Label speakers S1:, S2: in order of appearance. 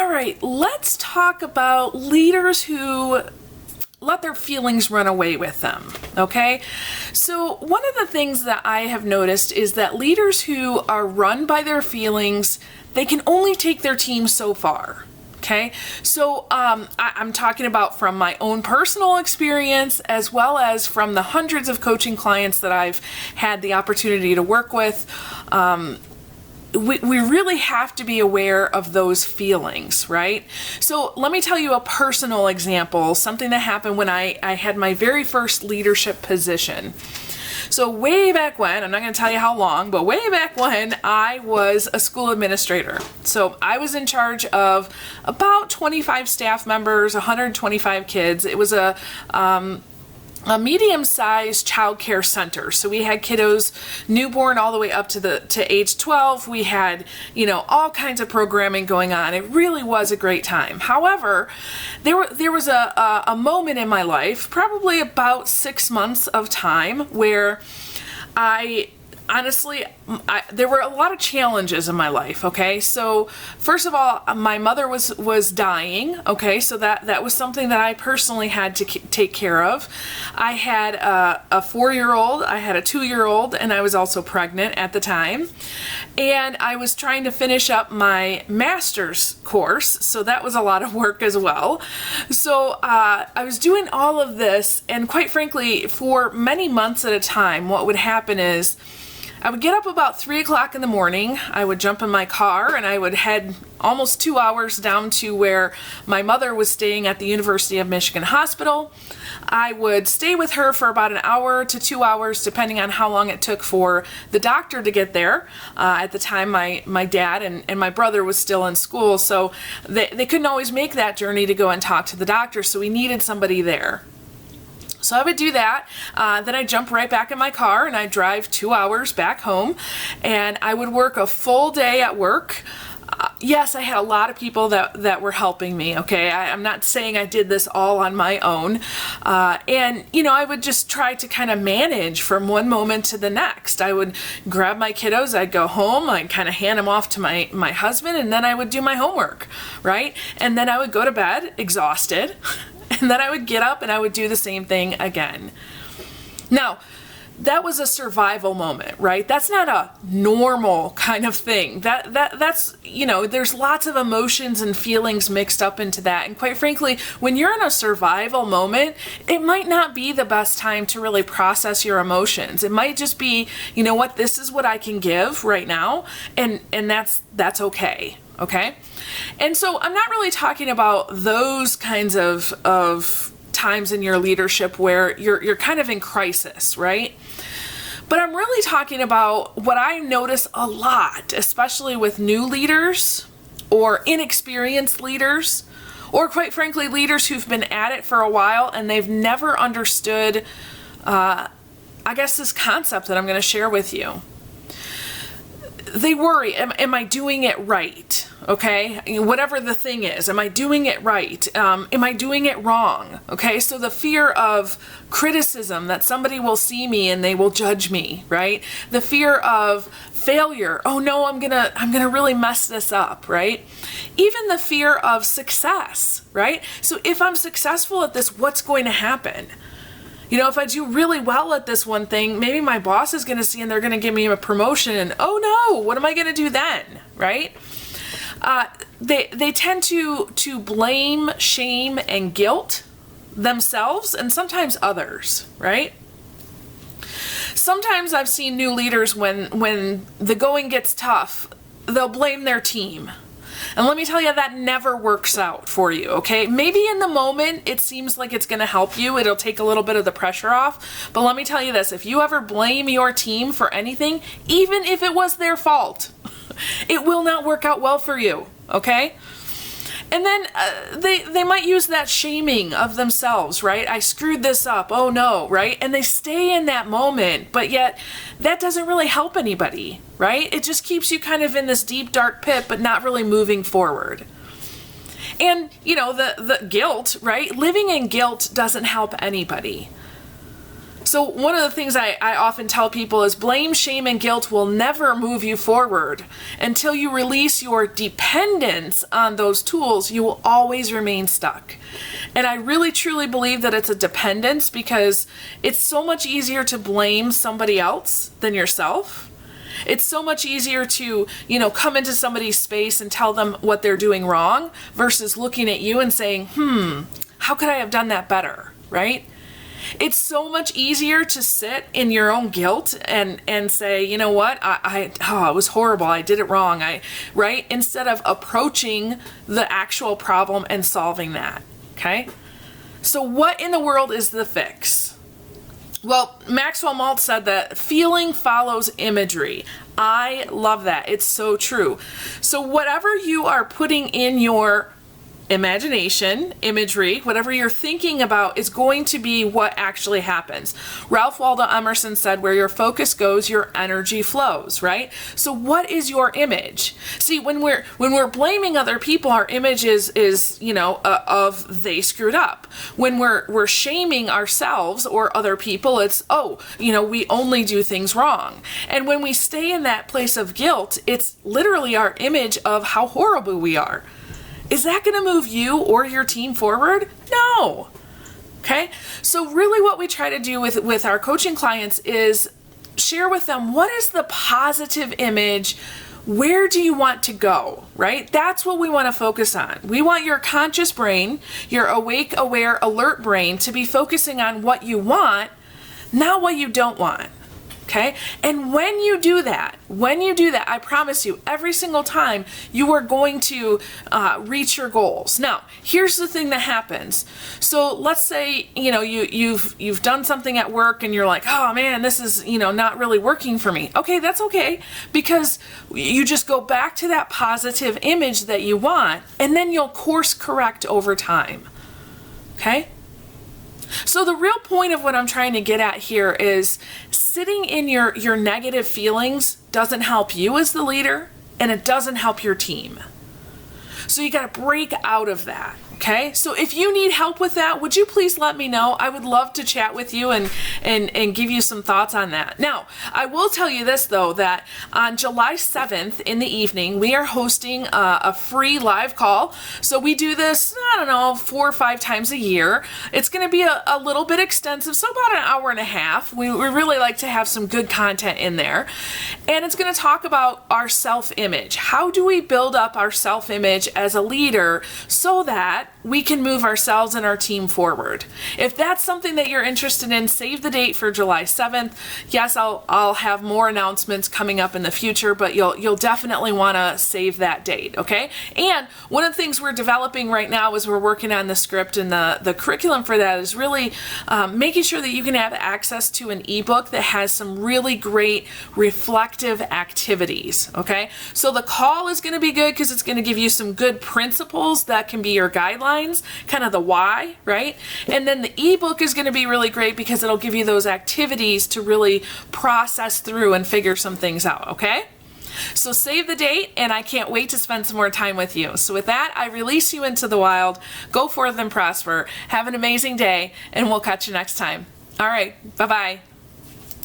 S1: All right, let's talk about leaders who let their feelings run away with them, okay? So one of the things that I have noticed is that leaders who are run by their feelings, they can only take their team so far. Okay, so I'm talking about from my own personal experience as well as from the hundreds of coaching clients that I've had the opportunity to work with. We really have to be aware of those feelings, right? So let me tell you a personal example, something that happened when I had my very first leadership position. So way back when, I'm not going to tell you how long, but way back when I was a school administrator. So I was in charge of about 25 staff members, 125 kids. It was a medium-sized child care center. So we had kiddos newborn all the way up to age 12. We had, all kinds of programming going on. It really was a great time. However, there was a moment in my life, probably about 6 months of time, where there were a lot of challenges in my life, okay? So first of all, my mother was dying, okay? So that was something that I personally had to take care of. I had a 4-year-old, I had a 2-year-old, and I was also pregnant at the time. And I was trying to finish up my master's course, so that was a lot of work as well. So I was doing all of this, and quite frankly, for many months at a time, what would happen is I would get up about 3 o'clock in the morning, I would jump in my car, and I would head almost 2 hours down to where my mother was staying at the University of Michigan Hospital. I would stay with her for about an hour to 2 hours, depending on how long it took for the doctor to get there. At the time, my dad and my brother was still in school, so they couldn't always make that journey to go and talk to the doctor, so we needed somebody there. So I would do that, then I'd jump right back in my car and I'd drive 2 hours back home, and I would work a full day at work. Yes, I had a lot of people that were helping me, okay? I'm not saying I did this all on my own. And I would just try to kind of manage from one moment to the next. I would grab my kiddos, I'd go home, I'd kind of hand them off to my husband, and then I would do my homework, right? And then I would go to bed exhausted. And then I would get up and I would do the same thing again. Now, that was a survival moment, right? That's not a normal kind of thing. That's there's lots of emotions and feelings mixed up into that. And quite frankly, when you're in a survival moment, it might not be the best time to really process your emotions. It might just be, this is what I can give right now, and that's okay. Okay? And so I'm not really talking about those kinds of times in your leadership where you're kind of in crisis, right? But I'm really talking about what I notice a lot, especially with new leaders or inexperienced leaders, or quite frankly, leaders who've been at it for a while and they've never understood, this concept that I'm going to share with you. They worry, am I doing it right? Okay, whatever the thing is, am I doing it right? Am I doing it wrong? Okay, so the fear of criticism, that somebody will see me and they will judge me, right? The fear of failure, oh no, I'm gonna really mess this up, right? Even the fear of success, right? So if I'm successful at this, what's going to happen? If I do really well at this one thing, maybe my boss is going to see and they're going to give me a promotion, and oh no, what am I going to do then, right? They tend to blame, shame, and guilt themselves and sometimes others, right? Sometimes I've seen new leaders when the going gets tough, they'll blame their team. And let me tell you, that never works out for you, okay? Maybe in the moment it seems like it's going to help you. It'll take a little bit of the pressure off. But let me tell you this, if you ever blame your team for anything, even if it was their fault, it will not work out well for you, okay? And then they might use that shaming of themselves, right? I screwed this up, oh no, right? And they stay in that moment, but yet that doesn't really help anybody, right? It just keeps you kind of in this deep, dark pit, but not really moving forward. And, the guilt, right? Living in guilt doesn't help anybody. So one of the things I often tell people is blame, shame, and guilt will never move you forward. Until you release your dependence on those tools, you will always remain stuck. And I really truly believe that it's a dependence because it's so much easier to blame somebody else than yourself. It's so much easier to, come into somebody's space and tell them what they're doing wrong versus looking at you and saying, how could I have done that better, right? It's so much easier to sit in your own guilt and say, you know what, it was horrible, I did it wrong, right? Instead of approaching the actual problem and solving that, okay? So what in the world is the fix? Well, Maxwell Maltz said that feeling follows imagery. I love that. It's so true. So whatever you are putting in your imagination, imagery, whatever you're thinking about is going to be what actually happens. Ralph Waldo Emerson said, where your focus goes, your energy flows, right? So what is your image? See, when we're blaming other people, our image is of they screwed up. When we're shaming ourselves or other people, it's, we only do things wrong. And when we stay in that place of guilt, it's literally our image of how horrible we are. Is that going to move you or your team forward? No. Okay. So really what we try to do with our coaching clients is share with them, what is the positive image? Where do you want to go, right? That's what we want to focus on. We want your conscious brain, your awake, aware, alert brain to be focusing on what you want, not what you don't want. Okay? And when you do that, I promise you, every single time you are going to reach your goals. Now, here's the thing that happens. So let's say, you've done something at work and you're like, oh man, this is, not really working for me. Okay, that's okay, because you just go back to that positive image that you want, and then you'll course correct over time. Okay? So the real point of what I'm trying to get at here is sitting in your negative feelings doesn't help you as the leader, and it doesn't help your team. So you got to break out of that. Okay, so if you need help with that, would you please let me know? I would love to chat with you and give you some thoughts on that. Now, I will tell you this though, that on July 7th in the evening, we are hosting a free live call. So we do this, 4 or 5 times a year. It's going to be a little bit extensive, so about an hour and a half. We really like to have some good content in there. And it's going to talk about our self-image. How do we build up our self-image as a leader so that we can move ourselves and our team forward? If that's something that you're interested in, save the date for July 7th. Yes, I'll have more announcements coming up in the future, but you'll definitely want to save that date, okay? And one of the things we're developing right now is we're working on the script, and the curriculum for that is really making sure that you can have access to an ebook that has some really great reflective activities, okay? So the call is going to be good because it's going to give you some good principles that can be your guidelines, kind of the why, right? And then the ebook is going to be really great because it'll give you those activities to really process through and figure some things out, okay? So save the date, and I can't wait to spend some more time with you. So with that, I release you into the wild. Go forth and prosper. Have an amazing day, and we'll catch you next time. All right, bye-bye.